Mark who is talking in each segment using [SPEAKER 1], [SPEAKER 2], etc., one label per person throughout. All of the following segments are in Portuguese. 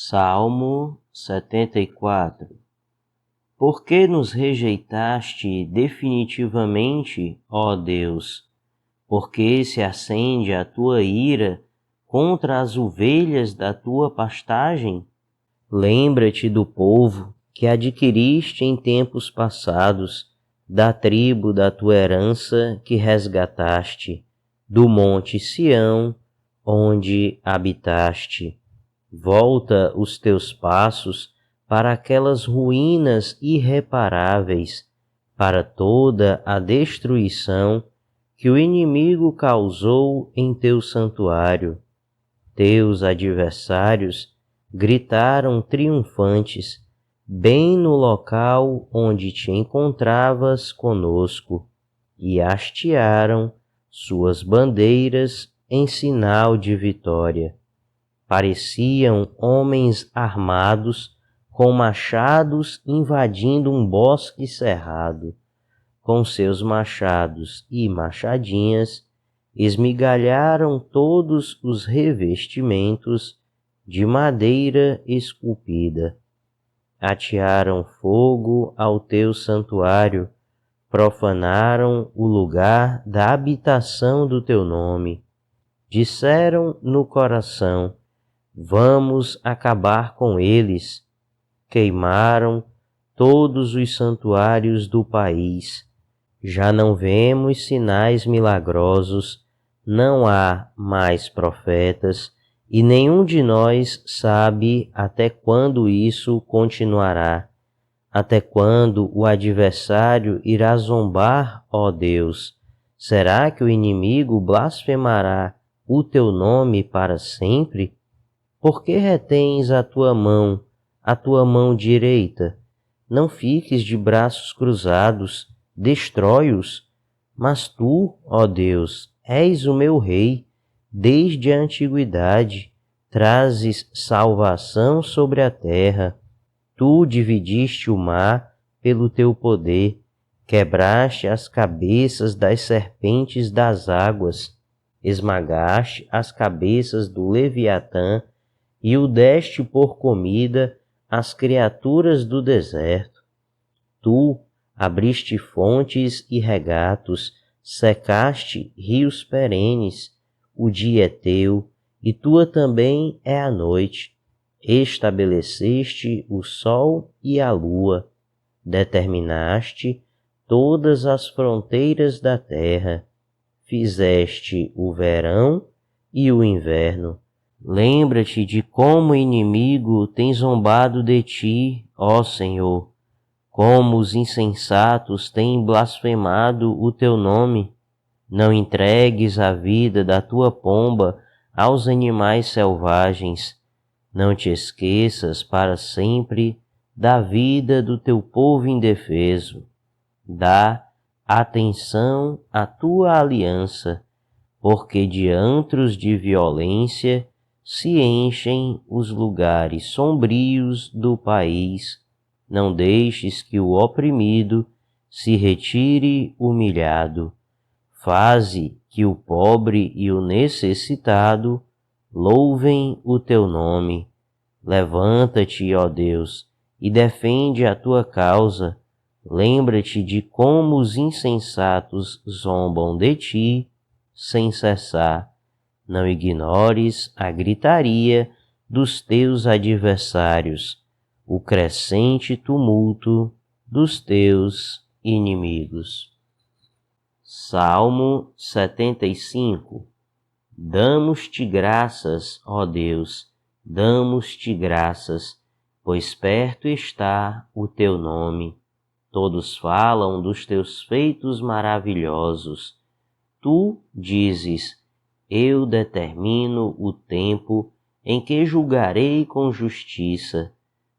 [SPEAKER 1] Salmo 74. Por que nos rejeitaste definitivamente, ó Deus? Por que se acende a tua ira contra as ovelhas da tua pastagem? Lembra-te do povo que adquiriste em tempos passados, da tribo da tua herança que resgataste, do monte Sião, onde habitaste. Volta os teus passos para aquelas ruínas irreparáveis, para toda a destruição que o inimigo causou em teu santuário. Teus adversários gritaram triunfantes, bem no local onde te encontravas conosco, e hastearam suas bandeiras em sinal de vitória. Pareciam homens armados com machados invadindo um bosque cerrado. Com seus machados e machadinhas, esmigalharam todos os revestimentos de madeira esculpida. Atearam fogo ao teu santuário, profanaram o lugar da habitação do teu nome. Disseram no coração: vamos acabar com eles. Queimaram todos os santuários do país. Já não vemos sinais milagrosos, não há mais profetas, e nenhum de nós sabe até quando isso continuará. Até quando o adversário irá zombar, ó Deus? Será que o inimigo blasfemará o teu nome para sempre? Por que retens a tua mão direita? Não fiques de braços cruzados, destrói-os. Mas tu, ó Deus, és o meu rei, desde a antiguidade, trazes salvação sobre a terra. Tu dividiste o mar pelo teu poder, quebraste as cabeças das serpentes das águas, esmagaste as cabeças do Leviatã e o deste por comida às criaturas do deserto. Tu abriste fontes e regatos, secaste rios perenes. O dia é teu, e tua também é a noite. Estabeleceste o sol e a lua. Determinaste todas as fronteiras da terra. Fizeste o verão e o inverno. Lembra-te de como o inimigo tem zombado de ti, ó Senhor, como os insensatos têm blasfemado o teu nome. Não entregues a vida da tua pomba aos animais selvagens. Não te esqueças para sempre da vida do teu povo indefeso. Dá atenção à tua aliança, porque de antros de violência se enchem os lugares sombrios do país. Não deixes que o oprimido se retire humilhado. Faze que o pobre e o necessitado louvem o teu nome. Levanta-te, ó Deus, e defende a tua causa. Lembra-te de como os insensatos zombam de ti sem cessar. Não ignores a gritaria dos teus adversários, o crescente tumulto dos teus inimigos. Salmo 75. Damos-te graças, ó Deus, damos-te graças, pois perto está o teu nome. Todos falam dos teus feitos maravilhosos. Tu dizes: eu determino o tempo em que julgarei com justiça.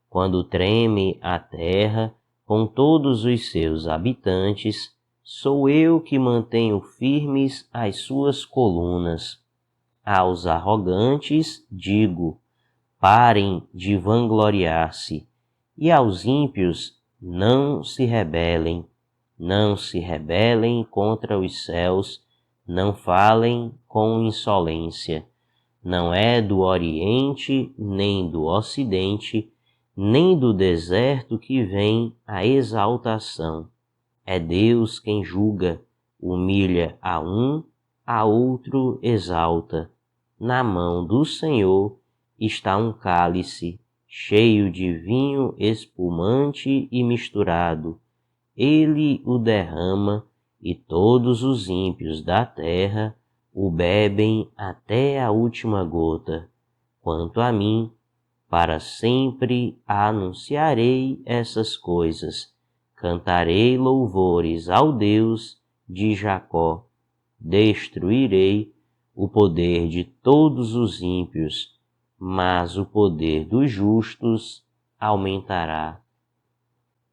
[SPEAKER 1] Quando treme a terra com todos os seus habitantes, sou eu que mantenho firmes as suas colunas. Aos arrogantes digo: parem de vangloriar-se, e aos ímpios: não se rebelem. Não se rebelem contra os céus, não falem com insolência. Não é do Oriente, nem do Ocidente, nem do deserto que vem a exaltação. É Deus quem julga, humilha a um, a outro exalta. Na mão do Senhor está um cálice, cheio de vinho espumante e misturado. Ele o derrama, e todos os ímpios da terra o bebem até a última gota. Quanto a mim, para sempre anunciarei essas coisas. Cantarei louvores ao Deus de Jacó. Destruirei o poder de todos os ímpios, mas o poder dos justos aumentará.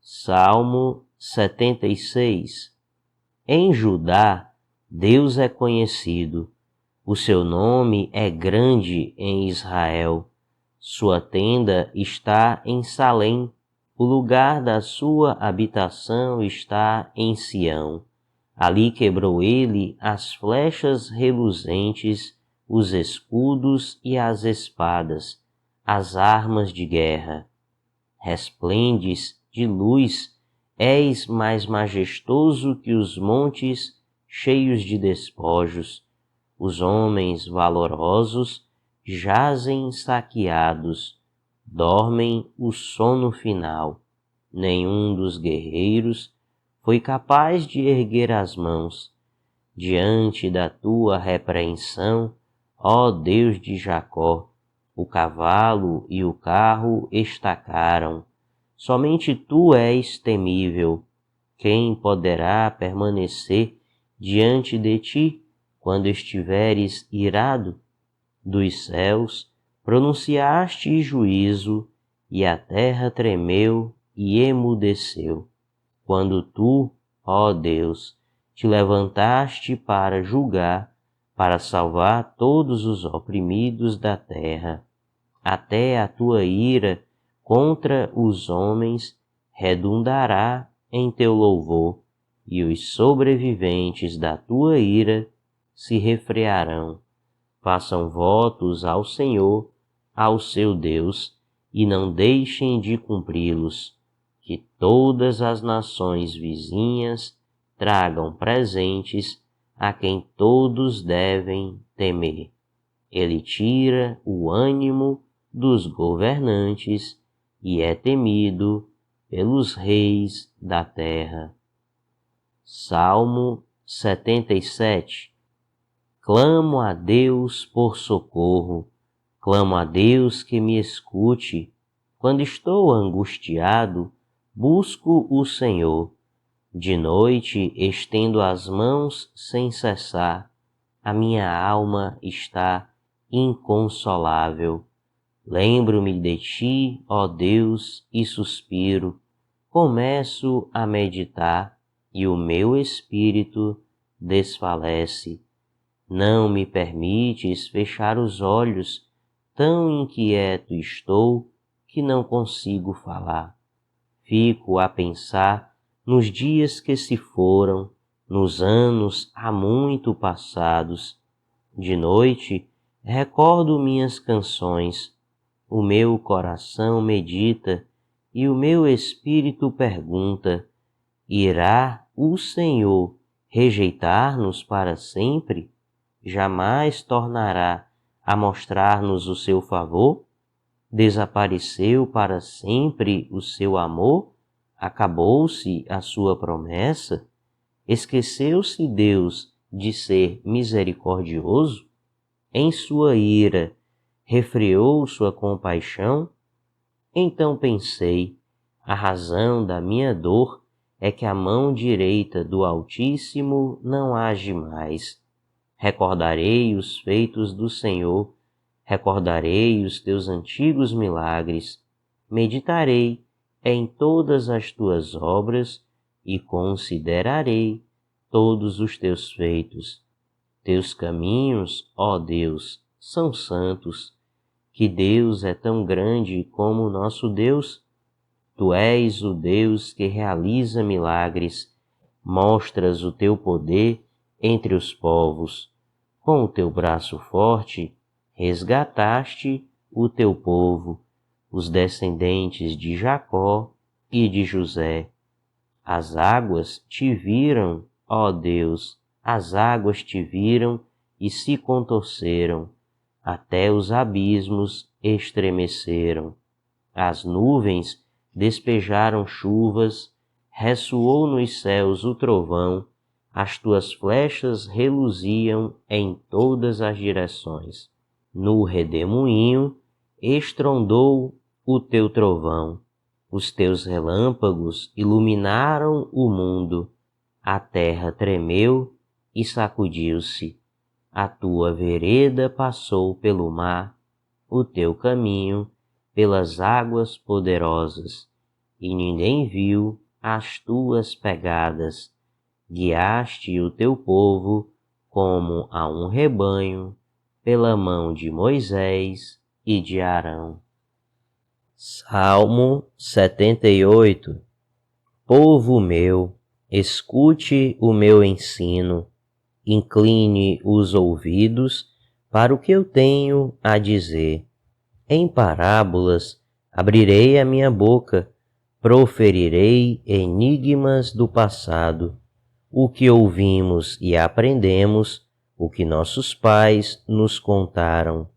[SPEAKER 1] Salmo 76. Em Judá, Deus é conhecido. O seu nome é grande em Israel. Sua tenda está em Salém. O lugar da sua habitação está em Sião. Ali quebrou ele as flechas reluzentes, os escudos e as espadas, as armas de guerra. Resplendes de luz, és mais majestoso que os montes cheios de despojos. Os homens valorosos jazem saqueados, dormem o sono final. Nenhum dos guerreiros foi capaz de erguer as mãos diante da tua repreensão, ó Deus de Jacó. O cavalo e o carro estacaram. Somente tu és temível. Quem poderá permanecer diante de ti quando estiveres irado? Dos céus pronunciaste juízo, e a terra tremeu e emudeceu. Quando tu, ó Deus, te levantaste para julgar, para salvar todos os oprimidos da terra, até a tua ira contra os homens redundará em teu louvor, e os sobreviventes da tua ira se refrearão. Façam votos ao Senhor, ao seu Deus, e não deixem de cumpri-los. Que todas as nações vizinhas tragam presentes a quem todos devem temer. Ele tira o ânimo dos governantes e é temido pelos reis da terra. Salmo 77. Clamo a Deus por socorro, clamo a Deus que me escute. Quando estou angustiado, busco o Senhor. De noite estendo as mãos sem cessar. A minha alma está inconsolável. Lembro-me de ti, ó Deus, e suspiro. Começo a meditar e o meu espírito desfalece. Não me permites fechar os olhos, tão inquieto estou que não consigo falar. Fico a pensar nos dias que se foram, nos anos há muito passados. De noite recordo minhas canções, o meu coração medita e o meu espírito pergunta: irá o Senhor rejeitar-nos para sempre? Jamais tornará a mostrar-nos o seu favor? Desapareceu para sempre o seu amor? Acabou-se a sua promessa? Esqueceu-se Deus de ser misericordioso? Em sua ira, refreou sua compaixão? Então pensei, a razão da minha dor é que a mão direita do Altíssimo não age mais. Recordarei os feitos do Senhor, recordarei os teus antigos milagres, meditarei em todas as tuas obras e considerarei todos os teus feitos. Teus caminhos, ó Deus, são santos. Que Deus é tão grande como o nosso Deus? Tu és o Deus que realiza milagres, mostras o teu poder entre os povos. Com o teu braço forte, resgataste o teu povo, os descendentes de Jacó e de José. As águas te viram, ó Deus, as águas te viram e se contorceram, até os abismos estremeceram. As nuvens despejaram chuvas, ressoou nos céus o trovão, as tuas flechas reluziam em todas as direções. No redemoinho estrondou o teu trovão, os teus relâmpagos iluminaram o mundo, a terra tremeu e sacudiu-se, a tua vereda passou pelo mar, o teu caminho pelas águas poderosas, e ninguém viu as tuas pegadas. Guiaste o teu povo como a um rebanho, pela mão de Moisés e de Arão. Salmo 78. Povo meu, escute o meu ensino, incline os ouvidos para o que eu tenho a dizer. Em parábolas abrirei a minha boca, proferirei enigmas do passado, o que ouvimos e aprendemos, o que nossos pais nos contaram.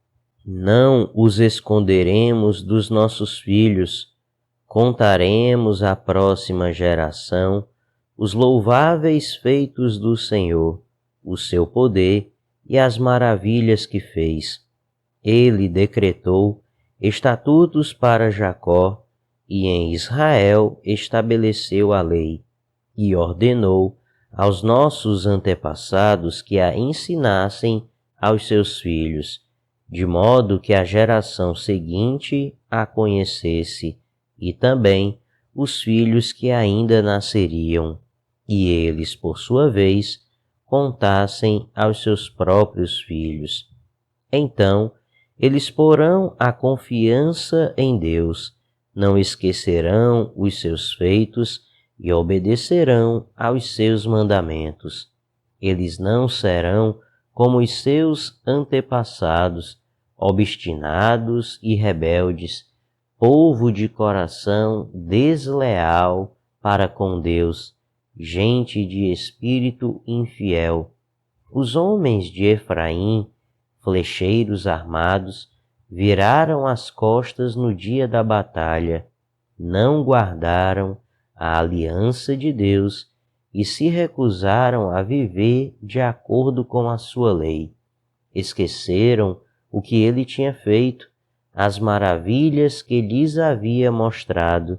[SPEAKER 1] Não os esconderemos dos nossos filhos, contaremos à próxima geração os louváveis feitos do Senhor, o seu poder e as maravilhas que fez. Ele decretou estatutos para Jacó e em Israel estabeleceu a lei e ordenou aos nossos antepassados que a ensinassem aos seus filhos, de modo que a geração seguinte a conhecesse, e também os filhos que ainda nasceriam, e eles, por sua vez, contassem aos seus próprios filhos. Então, eles porão a confiança em Deus, não esquecerão os seus feitos e obedecerão aos seus mandamentos. Eles não serão como os seus antepassados, obstinados e rebeldes, povo de coração desleal para com Deus, gente de espírito infiel. Os homens de Efraim, flecheiros armados, viraram as costas no dia da batalha, não guardaram a aliança de Deus e se recusaram a viver de acordo com a sua lei. Esqueceram o que ele tinha feito, as maravilhas que lhes havia mostrado.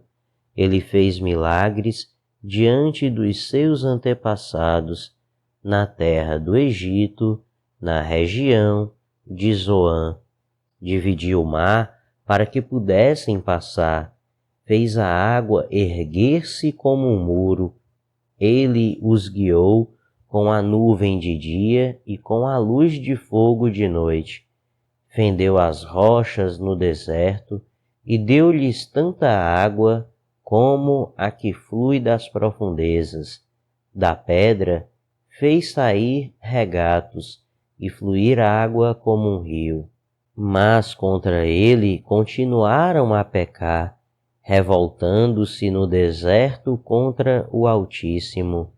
[SPEAKER 1] Ele fez milagres diante dos seus antepassados, na terra do Egito, na região de Zoã. Dividiu o mar para que pudessem passar, fez a água erguer-se como um muro. Ele os guiou com a nuvem de dia e com a luz de fogo de noite. Fendeu as rochas no deserto e deu-lhes tanta água como a que flui das profundezas. Da pedra fez sair regatos e fluir água como um rio. Mas contra ele continuaram a pecar, revoltando-se no deserto contra o Altíssimo.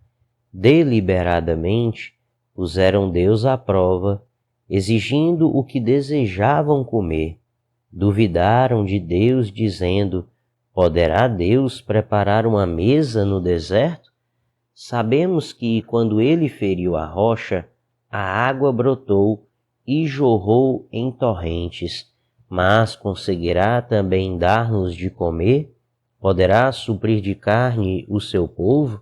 [SPEAKER 1] Deliberadamente puseram Deus à prova, exigindo o que desejavam comer. Duvidaram de Deus, dizendo: poderá Deus preparar uma mesa no deserto? Sabemos que, quando ele feriu a rocha, a água brotou e jorrou em torrentes. Mas conseguirá também dar-nos de comer? Poderá suprir de carne o seu povo?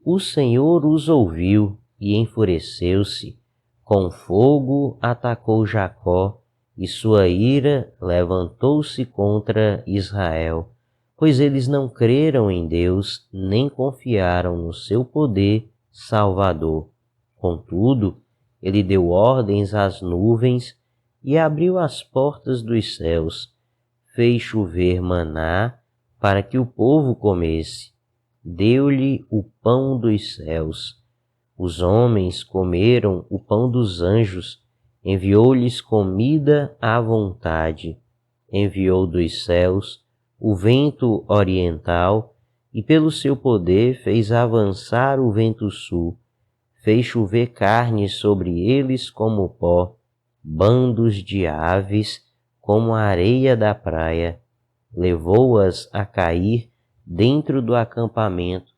[SPEAKER 1] O Senhor os ouviu e enfureceu-se. Com fogo atacou Jacó, e sua ira levantou-se contra Israel, pois eles não creram em Deus, nem confiaram no seu poder salvador. Contudo, ele deu ordens às nuvens e abriu as portas dos céus, fez chover maná para que o povo comesse, deu-lhe o pão dos céus. Os homens comeram o pão dos anjos, enviou-lhes comida à vontade, enviou dos céus o vento oriental e pelo seu poder fez avançar o vento sul, fez chover carne sobre eles como pó, bandos de aves como a areia da praia, levou-as a cair dentro do acampamento,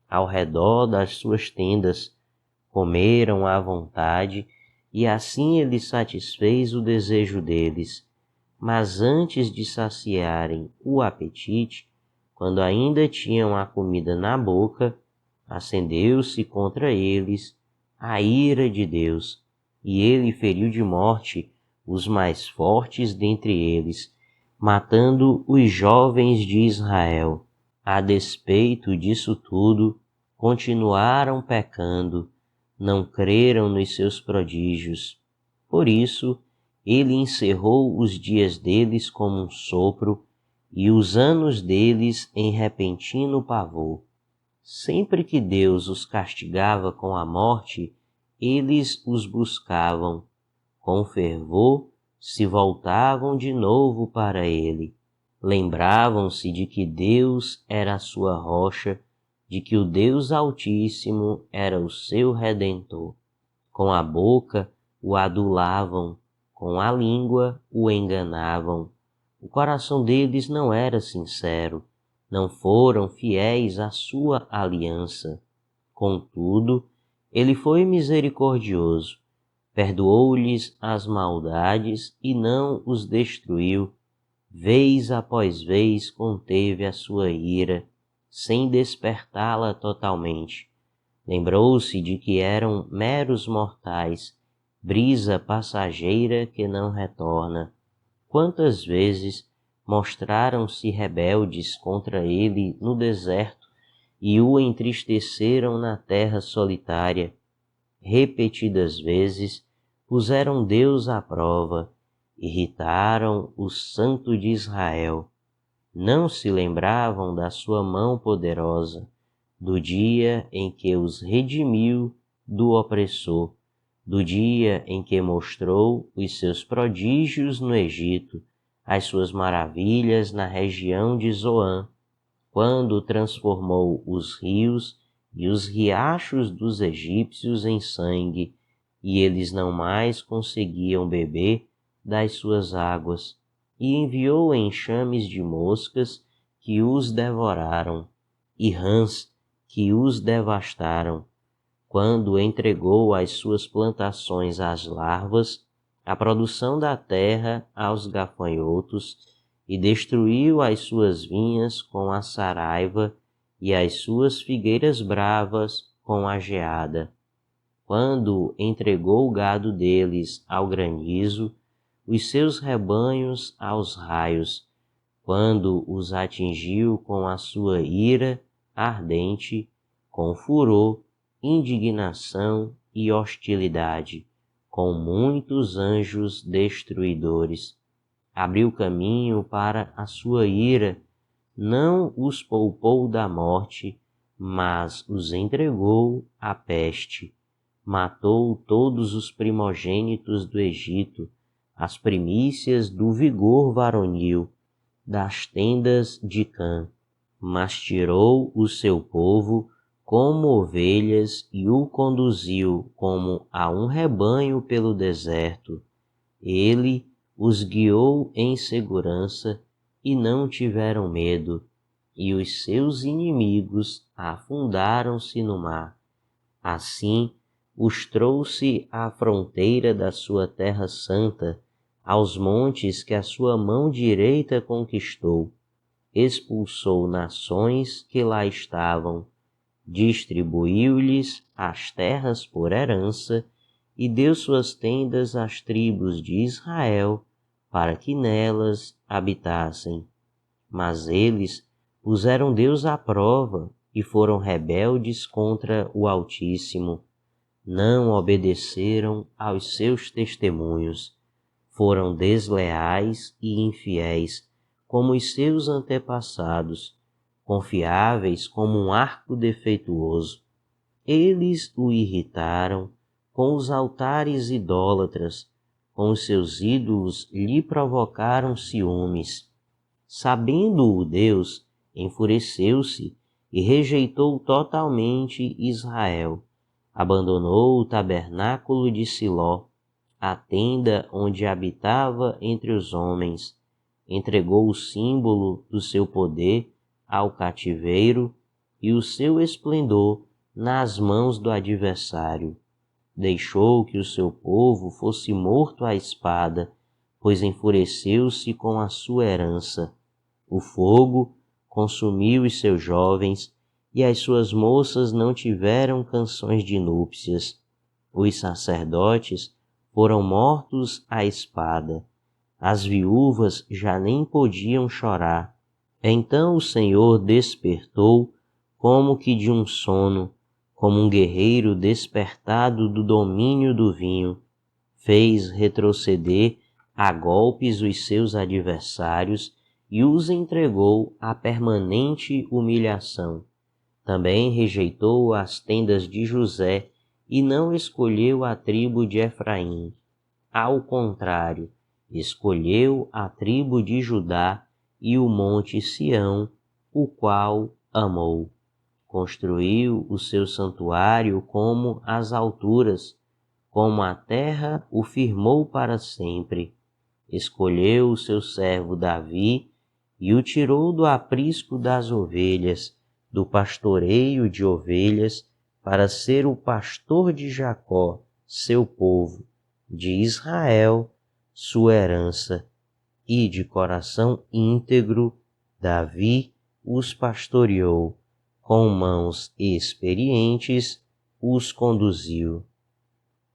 [SPEAKER 1] ao redor das suas tendas, comeram à vontade, e assim ele satisfez o desejo deles. Mas antes de saciarem o apetite, quando ainda tinham a comida na boca, acendeu-se contra eles a ira de Deus, e ele feriu de morte os mais fortes dentre eles, matando os jovens de Israel. A despeito disso tudo, continuaram pecando, não creram nos seus prodígios. Por isso, ele encerrou os dias deles como um sopro e os anos deles em repentino pavor. Sempre que Deus os castigava com a morte, eles os buscavam. Com fervor, se voltavam de novo para ele. Lembravam-se de que Deus era a sua rocha, de que o Deus Altíssimo era o seu Redentor. Com a boca o adulavam, com a língua o enganavam. O coração deles não era sincero, não foram fiéis à sua aliança. Contudo, ele foi misericordioso, perdoou-lhes as maldades e não os destruiu. Vez após vez conteve a sua ira, sem despertá-la totalmente. Lembrou-se de que eram meros mortais, brisa passageira que não retorna. Quantas vezes mostraram-se rebeldes contra ele no deserto e o entristeceram na terra solitária. Repetidas vezes puseram Deus à prova, irritaram o Santo de Israel. Não se lembravam da sua mão poderosa, do dia em que os redimiu do opressor, do dia em que mostrou os seus prodígios no Egito, as suas maravilhas na região de Zoã, quando transformou os rios e os riachos dos egípcios em sangue, e eles não mais conseguiam beber das suas águas, e enviou enxames de moscas que os devoraram, e rãs que os devastaram, quando entregou as suas plantações às larvas, a produção da terra aos gafanhotos, e destruiu as suas vinhas com a saraiva e as suas figueiras bravas com a geada. Quando entregou o gado deles ao granizo, os seus rebanhos aos raios, quando os atingiu com a sua ira ardente, com furor, indignação e hostilidade, com muitos anjos destruidores. Abriu caminho para a sua ira, não os poupou da morte, mas os entregou à peste. Matou todos os primogênitos do Egito, as primícias do vigor varonil, das tendas de Cã, mas tirou o seu povo como ovelhas e o conduziu como a um rebanho pelo deserto. Ele os guiou em segurança e não tiveram medo, e os seus inimigos afundaram-se no mar. Assim os trouxe à fronteira da sua terra santa, aos montes que a sua mão direita conquistou. Expulsou nações que lá estavam, distribuiu-lhes as terras por herança e deu suas tendas às tribos de Israel, para que nelas habitassem. Mas eles puseram Deus à prova e foram rebeldes contra o Altíssimo. Não obedeceram aos seus testemunhos. Foram desleais e infiéis, como os seus antepassados, confiáveis como um arco defeituoso. Eles o irritaram com os altares idólatras, com os seus ídolos lhe provocaram ciúmes. Sabendo-o Deus, enfureceu-se e rejeitou totalmente Israel. Abandonou o tabernáculo de Siló, a tenda onde habitava entre os homens. Entregou o símbolo do seu poder ao cativeiro e o seu esplendor nas mãos do adversário. Deixou que o seu povo fosse morto à espada, pois enfureceu-se com a sua herança. O fogo consumiu os seus jovens, e as suas moças não tiveram canções de núpcias. Os sacerdotes foram mortos à espada. As viúvas já nem podiam chorar. Então o Senhor despertou como que de um sono, como um guerreiro despertado do domínio do vinho. Fez retroceder a golpes os seus adversários e os entregou à permanente humilhação. Também rejeitou as tendas de José e não escolheu a tribo de Efraim. Ao contrário, escolheu a tribo de Judá e o monte Sião, o qual amou. Construiu o seu santuário como as alturas, como a terra o firmou para sempre. Escolheu o seu servo Davi e o tirou do aprisco das ovelhas, do pastoreio de ovelhas, para ser o pastor de Jacó, seu povo, de Israel, sua herança, e de coração íntegro, Davi os pastoreou, com mãos experientes os conduziu.